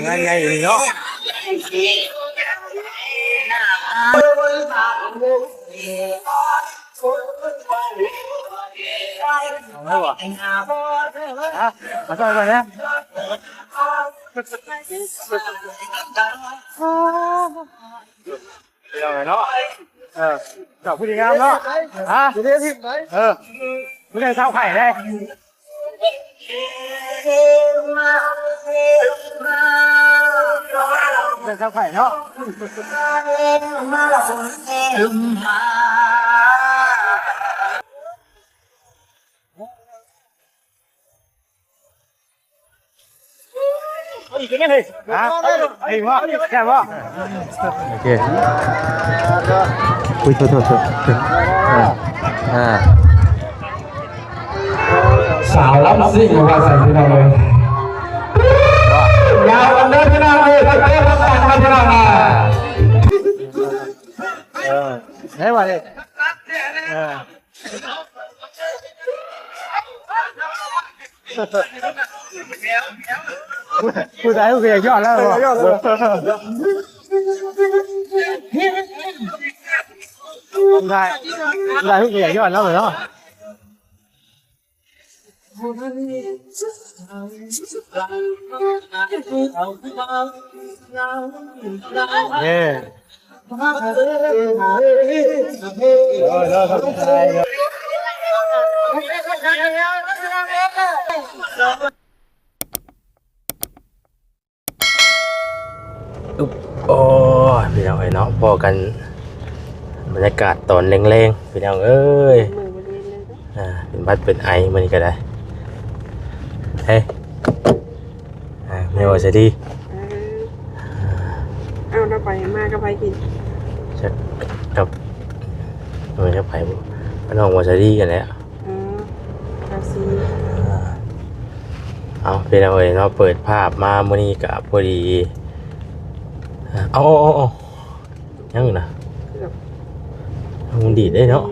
ngay ngay thì nó không đâu à hả mà sao vậy nhá giờ này nó chọc cái gì ngang đó hả cái này sao phải đây đây sao phải đó có gì cái này hả hình quá xem quá ok ui thôi xào lắm xinh của bà xài thế nào rồi nào còn đây thế nào rồi các bạn thế nào à đấy mà đi tôi thấy về chọn đó rồi lại về chọn đó rồi đó yeah rồiโอ้พี่น้องเอ้ยเนาะพอกันบรรยากาศตอนแรงๆพี่น้องเอ้ยเป็นบัดเป็นไอมันนี่ก็ได้เฮ้ยไม่ว่าจะดีเอาเราไปมาก็ไปกินจะกับมันจะไปมันออกว่าจะดีกันแล้วราศีเอาพี่น้องเอ้ยเนาะเปิดภาพมาเมื่อนี้กับพอดีเอายังไงนะมันดีได้เนาะ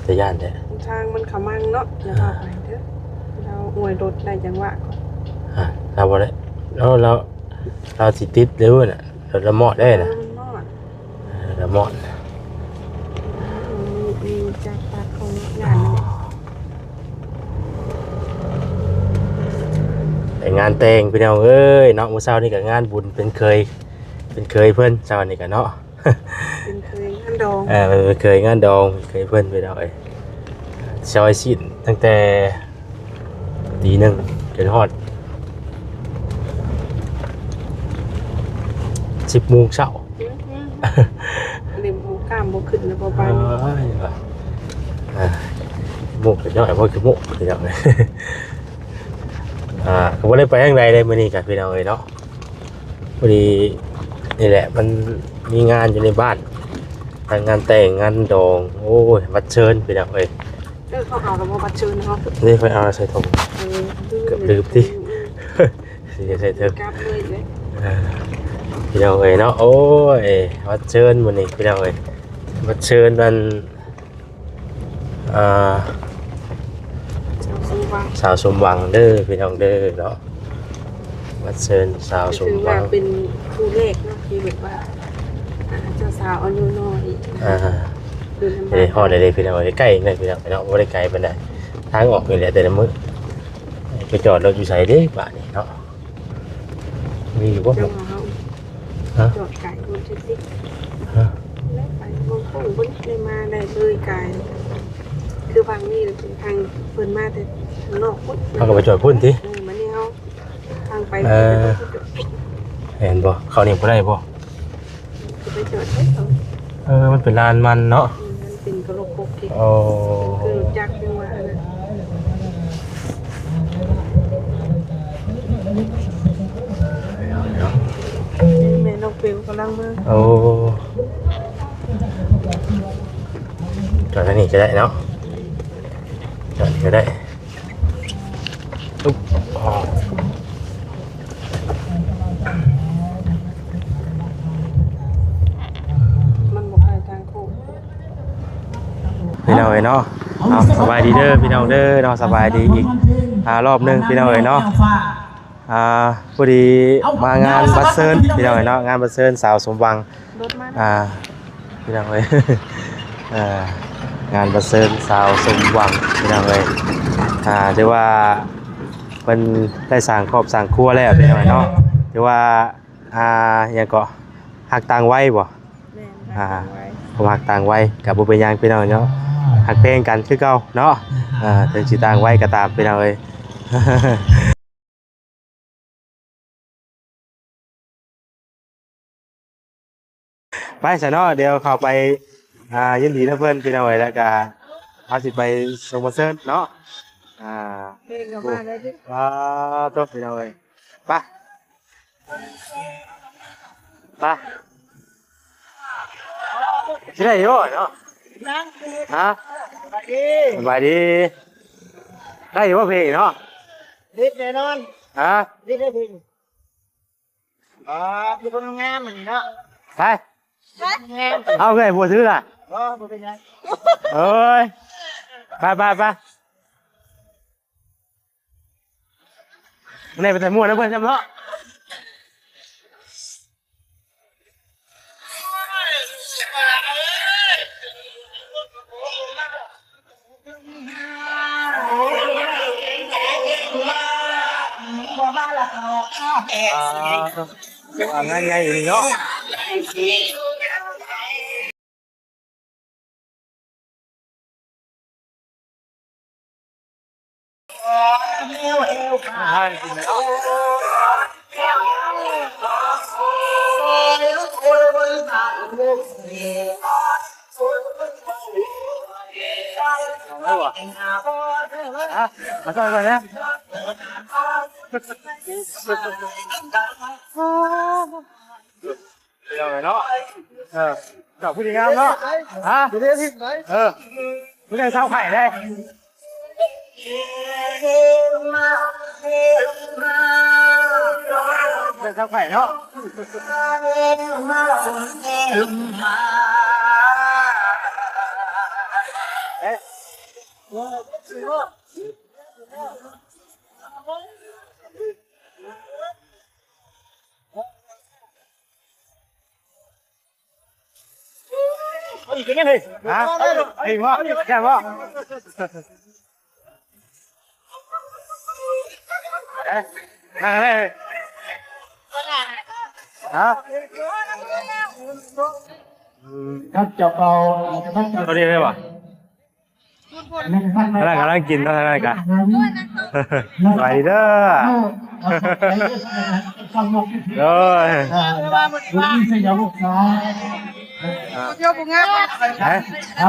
จะย่านแต่ทางมันขมังเนาะอย่าพาไปเถอะเราอวยรถได้จังหวะก่อนเราบ่ได้เราสิติดเร็วน่ะเราหมอดได้นะเราหมอดมีจากปากของงานแต่งานแต่งพี่น้องเอ้ยเนาะมื้อเช้านี่ก็งานบุญเป็นเคยเพิ่นเช้านี่ก็เนาะเป็นเคยงานดองเป็นเคยงานดองเคยเพิ่นพี่น้องเอ้ยซอยสิ้นตั้งแต่ตี 1จนฮอด10 โมงเช้าเล่มหูกล้ามบ่ขึ้นแล้วบ่ไปโมกน้อยพอคือโมกพี่น้องเอ้ยก็บ่ได้ไปทางใดเลยมื้อนี้ก็พี่น้องเอ้ยเนาะพอดีนี่แหละมันมีงานอยู่ในบ้านทางงานแต่งงานดองโอ้ยบัดเชิญพี่น้องเอ้ยเขาเอาแล้วบ่บัดเชิญเนาะนี่ไปเอาใส่ถุงเกือบลืมที่สิใส่ถุงพี่น้องเอ้ยเนาะโอ้ยบัดเชิญมื้อนี้พี่น้องเอ้ยบัดเชิญมันสาวสมหวังเด้อพี่น้องเด้อเนาะบัดเชิญสาวสมหวังเป็นคู่เลขเนาะที่แบบว่าเจ้าสาวอายุน้อยฮอดได้พี่น้องใกล้ๆนี่พี่น้องเนาะบ่ได้ไกลปานใดทางออกนี่แหละแต่ละมื้อไปจอดรถอยู่ไสเด้บ้านนี่เนาะมีอยู่บ่ฮะจอดไก่บนเช็ดติ๊กแล้วไปมองข้างบนได้มาได้เลยไก่คือฟังนี่เป็นทางเพิ่นมาแต่ทางนอกพุ่นเขาก็ไปจอดพุ่นติมันนี่เฮาทางไปเห็นบ่เขานี่บ่ได้บ่ไปจอดให้เขามันเป็นลานมันเนาะมันเป็นกระโหลกปกติคือจักจังว่าน่ะแม่น้องเปียวกำลังมาจอดที่นี่ก็ได้เนาะจอดก็ได้อุ๊บมันบอกให้ทางโค้ง พี่น้องเนาะ เอาสบายดีเด้อพี่น้องเด้อเนาะสบายดีอีกรอบหนึงพี่น้องเอ้ยเนาะพอดีมางานบัสเซิร์นพี่น้องเอ้ยเนาะงานบัสเซิร์นสาวสมหวังรถมา พี่น้องเอ้ยงานบัสเซิร์นสาวสมหวังพี่น้องเอ้ยถือว่าเป็นได้สร้างครอบสร้างครัวแล้วพี่น้องเอ้ยเนาะถือว่ายังก็หักต่างไว้บ่ แม่นไว้ ผมหักต่างไว้กับบ่เป็นหยังพี่น้องเนาะหักเพลงกันคือเก่าเนาะถึงสิต่างไว้ก็ตามพี่น้องเอ้ย ไปซะเนาะเดี๋ยวเข้าไปยินดีนะเพิ่นพี่น้องเอ้ยแล้วก็เอาสิไปส่งคอนเสิร์ตเนาะเพลงก็มาแล้วดิ ตัวพี่น้องเอ้ยไปไปสิได้อยู่เนาะฮะสบายดีได้อยู่ว่าเพลงเนาะ นิดแน่นอน ฮะ นิดได้พิงคือคนงามเหมือนเนาะ ไป งาม เอาไงบัวซื้อล่ะ เป็นไง เอ้ยไปนี่เป็นแต่มั่วนะเพื่อนจำเนาะงานไงอยู่นี่เนาะมาต่อยก่อนนะเดี๋ยวเนาะกับผู้หญิงงามเนาะผู้หญิงที่ไหนผู้หญิงเท้าไข่ได้เป็นเท้าไข่เนาะอีกยังไงเองวะแค่วะนั่งเลยท่านจะเอาท่านจะ ตัวนี้ได้ป่ะท่านกำลังกินท่านอะไรกันไปเด้อเด้อคุณสยามลูกค้า โยบุงงาม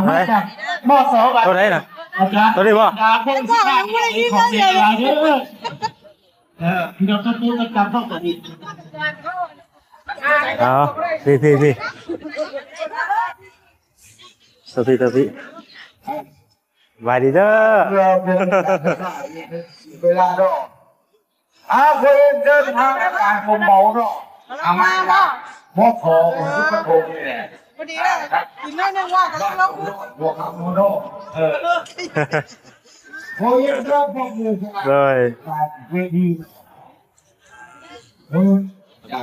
มาจากมอสอบัต ตัวไหนน่ะ อาจารย์ ตัวนี้ป่ะ ดาพงศิษย์ของเด็กรายเด้อพี่น้องทุกท่านจำต้องตัวนี้ พี่ตัวพี่ไปดีเด้อเวลาดอกคนเดินทางการผมเบาดอกเอามาบ่มอขอทุกกระทงนี่แหละพอดีเลยกินน้อยนึงว่ากันแล้ว บวกกับโมโนโอ้ยเริ่มพวกมือเลย เวทีอ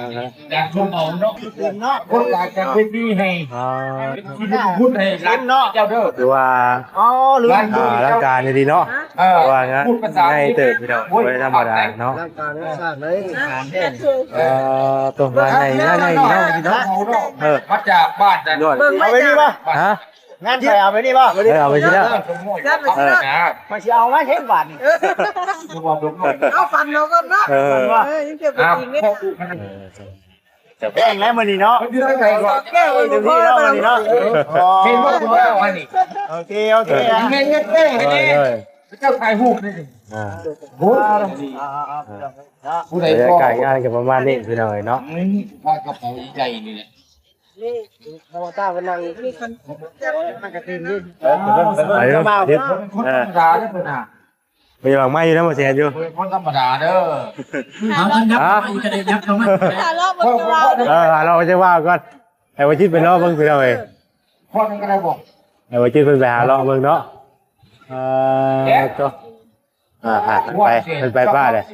ยากชมเอาเนาะคนอยากจะเวทีให้ที่จะพูดให้ร้านเนาะเจ้าเด้อหรือว่าร่างกายดีเนาะว่างั้นให้เติบพี่น้องไว้ธรรมดาเนาะร่างกายเนี่ยสร้างเลยงานแน่ตัวงานในดีเนาะมาจากบ้านแต่ ยอด เอาไปนี่ป่ะฮะงานใครเอาไปนี่ป่ะเอาไปที่แล้วมาเชียวมาเช็คบัตรเอาฟันเราก็เนาะยังเก็บไปกินเนี่ยจะแป้งแล้วมันนี่เนาะแก้วอยู่พอแล้วมันเนาะเป็นพวกคุณเอาอันนี้ โอเคเงี้ยเต้ให้ดิเจ้าชายหูกนี่ผู้ใดกายงานกับประมาณนี้พี่น้องเนาะว่ากระเป๋าใหญ่นี่แหละ นี่ธรรมชาติมันนั่งมีคนนั่งกระตินนี่ไปเนาะเด็ด คนธรรมดาเด้อเพิ่นน่ะ ไปหลังไม้อยู่นะมาแซนอยู่ คนธรรมดาเด้อ ถ่ายรอบมันจะว่า เราจะว่าก่อนไอ้วันชิดไปรอบเบิ่งพี่น้องเอ้ย พ่อนั่นก็ได้บอก ไอ้วันชิดเพิ่นไปหารอบเบิ่งเนาะ ก็ไปเป็นไปป้าเลย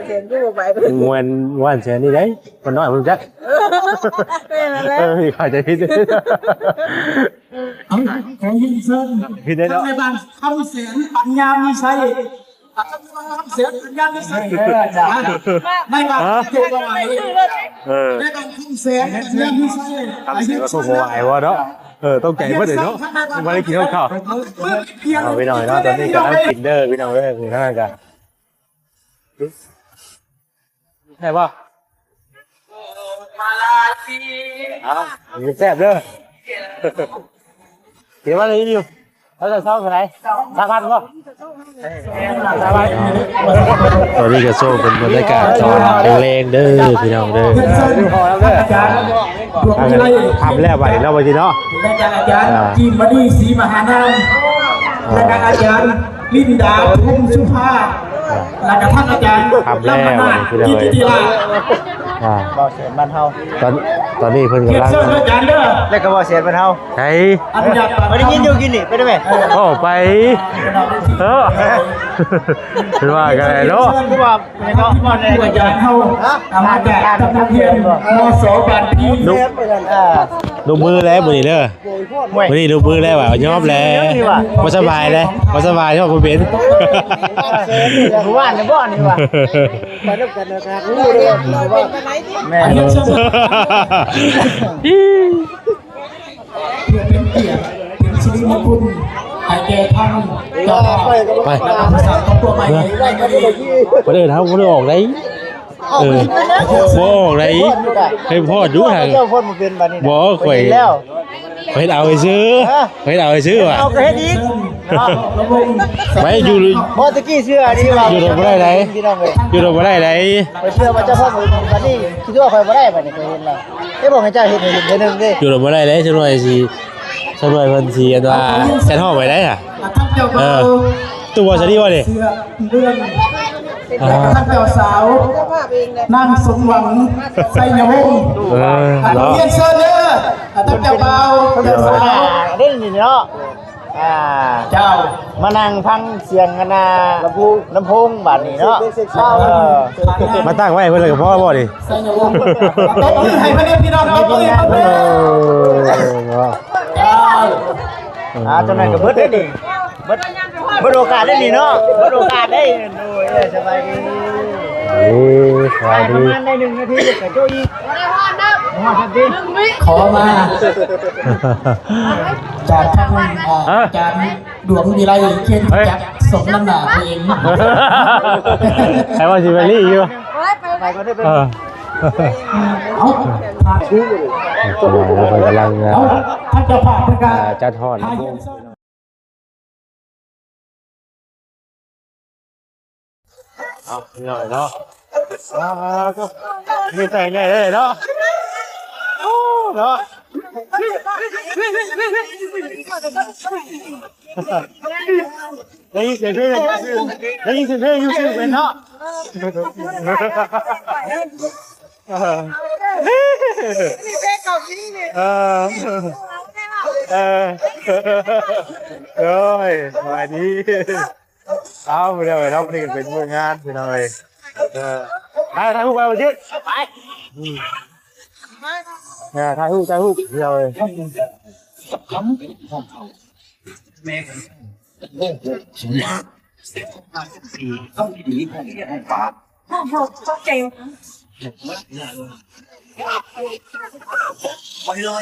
เสียงกูไป มวนวันเสียนี่ได้คนน้อยผมจัก เป็นอะไร ขาดใจพิษ ของยินเซิน พิษได้เนาะ ในบ้านคำเสียงปัญญามีใช่เสียงปัญญามีใช่ในบ้านเจ้าก็ไหวในบ้านคำเสียงปัญญามีใช่ ทำเสียงก็สู้ไหววะเนาะต้องใจเพื่อนเนาะมาได้กินข้าวเอาไปหน่อยเนาะตอนนี้กำลังกินเด้อพี่น้องเด้อคือท่านกันใช่ป่ะเอาแซ่บเด้อเดี๋ยวมาเลยดิวแล้วจะเศร้าเท่าไหร่3,000ป่ะตอนนี้ก็โซ่เป็นบรรยากาศตอนแรงๆเด้อพี่น้องเด้อทำแล้วไปแล้วไปจีเนาะอาจารย์จีนมณีศรีมหานามและอาจารย์ลินดาทุ่งสุภาและท่านอาจารย์ลำนาจิตติลาบ่เสียนบ้านเฮาตอนนี้เพิ่นกำลัง อาจารย์เด้อ แล้วก็บ่เสียนบ้านเฮา ใช่ อนุญาต บ่ได้ยินอยู่กินนี่ไปได้ไหม โอ้ไปเป็นว่ากันเนาะ คือว่าเนาะบ่ได้ อาจารย์เฮามาจากตำนักเรียนมสบ้านพี่ ดูมือแล้วมื้อนี้เด้อมื้อนี้ดูมือแล้วว่ายอมแล้วบ่สบายเลยบ่สบายชอบบ่เป็น ผู้ว่านเนี่ยบ่นี่ว่ะไปนำกันนะครับรู้เด้อว่าแม่ เป็นเกียรติเป็นสิริมงคลให้แก่ท่านต่อไปภาษาครอบครัวใหม่ได้ก็ดี บ่ได้ทำบ่ได้ออกได้บ่ออกได้ให้พ่อดูทาง เจ้าพ่นบ่เป็นบัดนี้ บ่ข่อยแล้ว ไปเอาไปซื้อไปเอาไปซื้อว่ะ เอาก็เฮ็ดอีก ไปอยู่ บ่ตะกี้เชื่อดีว่าพี่น้องเอ้ย อยู่ตรงบ่ได้ไหน ไปเชื่อว่าเจ้าพ่นบ่เป็นบัดนี้คิดว่าข่อยบ่ได้บัดนี้ข่อยเห็นแล้วได้บอกให้เจ้าเฮ็ดให้เห็นเทื่อนึงเด้ อยู่ตรงบ่ได้ไหนจังหน่อยสิจังหน่อยเพิ่นสิอันว่าแซนฮ้อไว้ได้อ่ะ ท่านเจ้าบ่าว ตัวซะดีว่าดิ เสื้อเรื่องและท่านเจ้าสาวนั่งสมหวังไสยงศ์เนาะ เรียนเชิญเด้อท่านเจ้าบ่าวเจ้าสาว เด้นี่เนาะเจ้า มานั่งฟังเสียงกันนะลำโพงบัดนี้เนาะมาตั้งไว้เพิ่นเลยก็พอบ่ดิ ไสยงศ์ต้องให้พระเดชพี่น้องเราต้องให้พระเดช จังนั้นก็เบิดได้ดิเบิดโอกาสได้นี่เนาะเบิดโอกาสได้โอ้ยสบายดีสวัสดี ประมาณได้1นาทีก็โจอีกขอมาจากท่านอาจารย์ดวงวิไลเคนจักสมน้ำหนักตัวเอง ไอ้ว่าสิไปลี่อยู่ ไปก็ได้เป็น เอาชื่อ แล้วกำลัง ท่านเจ้าภาพประกาศ จัดฮอดเอาหน่อยเนาะก็มีแต่งไงได้เนาะเนาะได้ยินเสียงเพลงได้ยินเสียงเพลงอยู่ซึ่งเป็นเนาะโอ้ยสวัสดีเอาไปเลยเราเป็นเป็นมืองานไปหน่อยถ่ายรูปไปวันที่ไปถ่ายรูปเดียวเลย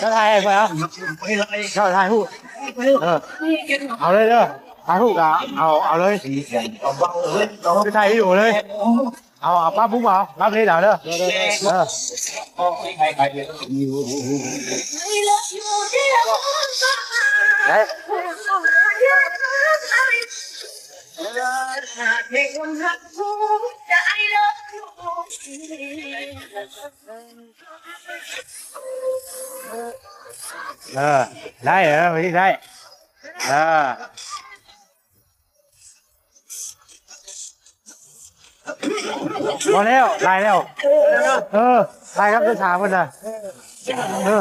ก็ถ่ายไปอ่ะก็ถ่ายรูปเอาเลยเด้อถ่ายรูปเอาเลยไปถ่ายอยู่เลยเอาป้าปุ๊บเอาป้าเพลย์เด้อได้เหรอไม่ได้พอแล้วไล่แล้วไล่ครับจะถามกันนะ ฮะ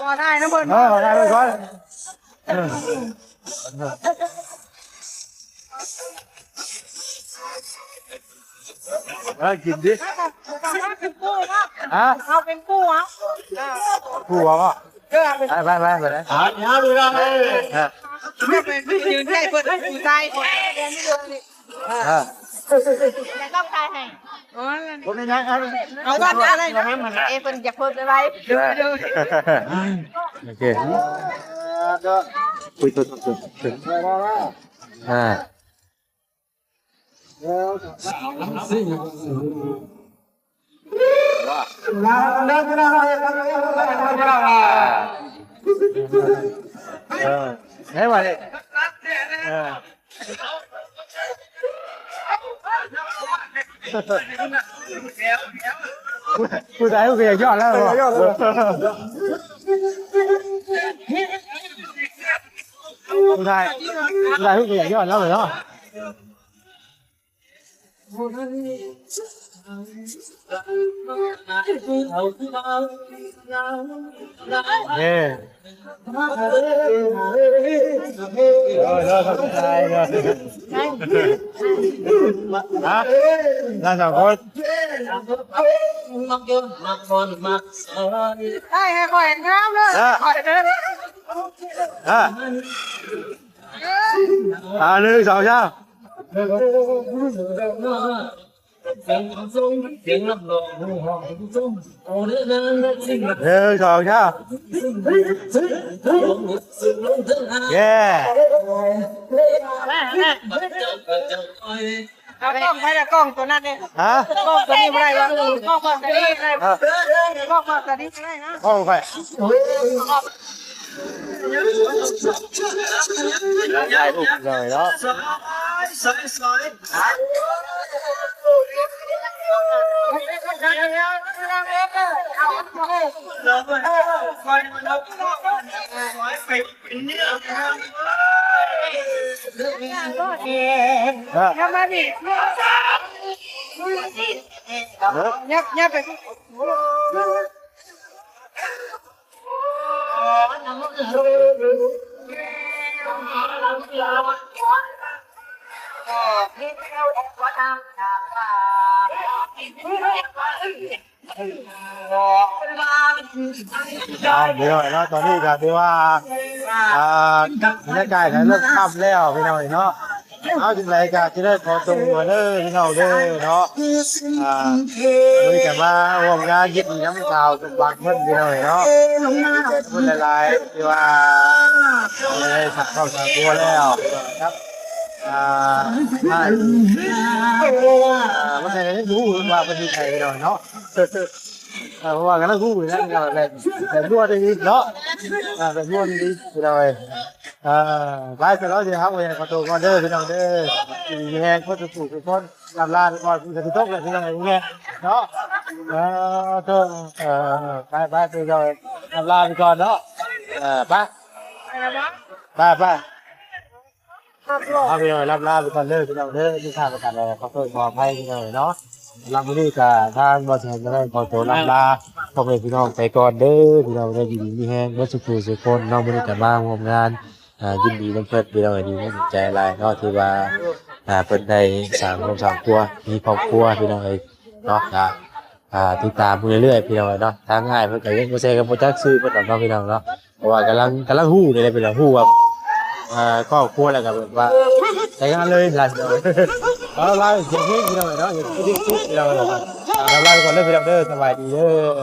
ก็ได้นะเพิ่น ได้ไปก่อนกินดิ เป็นกู้เนาะ ฮะ เอาเป็นกู้เอา ผู้ว่าป่ะไปเลย หาหาดูได้เลย ไม่เป็นยืนใกล้เพิ่นอยู่ใต้แต่ต้องตายให้อ๋อ คนนี้นะอะไร เอาบ้านอะไรนะเอเพิ่นจะเพิ่มไปไว้ดู โอเคคุยตัวอ่า ไหนวะเนี่ยผู้ชายผู้เกียร์ยอดแล้วเหรอยอดเลยผู้ชายผู้เกียร์ยอดแล้วเหรอเนี่ยน่าสองคน ได้ให้ข่อยน้ำเลยข่อยเด้อ หนึ่งสองเช้า tiếng lấp lộ họ cũng chung ô đứa đơn đất sinh lập หนึ่งสองเช้า yeah เอากล้องไปละกล้องตัวนั้นเนี่ย ฮะ กล้องตัวนี้ไม่ได้วะกล้องตัวนี้ไม่ได้กล้องตัวนี้ไม่ได้นะ ห้องไปถ่ายรูปเลยเนาะ ทำมาดิยับไป เดี๋ยวเนาะตอนนี้ก็ที่ว่าบรรยากาศเริ่มค่ำแล้วพี่น้องเนาะเอาจึงไรก็จะได้ขอตัวเด้อพี่น้องเด้อเนาะด้วยกันมาร่วมงานยินน้ำข่าวสุบังเพิ่นพี่น้องเนาะพูดหลายๆที่ว่าได้สักเข้าสักตัวแล้วครับมันใช่กันรู้ว่าเป็นใครพี่น้องเนาะเพราะว่ากันแล้วรู้อยู่แล้วแต่รั่วได้ดีเนาะแต่รั่วดีพี่น้องไปเสร็จแล้วสิครับขอตัวก่อนเด้อพี่น้องเด้อแห้งก็จะถูกทุกคนลำลาก่อนจะตกเลยพี่น้องแห้งเนาะไปพี่น้องลำลาไปก่อนเนาะไปเอาพี่น้องลำลาไปก่อนเด้อพี่น้องเด้อที่ทางประกันอะไรขอโทษขออภัยพี่น้องเนาะลำนี้กับทางบริษัทจะได้ขอตัวลำลาพ่อแม่พี่น้องไปก่อนเด้อพี่น้องได้ดีมีแห้งวัสดุสุคนน้องบริษัทมาร่วมงานยินดีน้ำเพิ่นพี่น้องดีไม่สนใจอะไรเนาะที่ว่าเพิ่นได้สร้างครอบครัวมีครอบครัวพี่น้องเนาะติดตามเรื่อยๆพี่น้องเนาะทางง่ายเพิ่นก็ยังบ่ใช่กับโปรเจกต์ซื้อเพิ่นเนาะพี่น้องเนาะเพราะว่ากำลังฮู้นี่แหละพี่น้องฮู้ว่าครอบครัวแล้วก็แบบว่าใช้งานเลยหลายเราเสียงเพลงพี่น้องเนาะอย่างที่สุดพี่น้องเราไล่ก่อนเด้อพี่น้องเด้อสบายดีเด้อ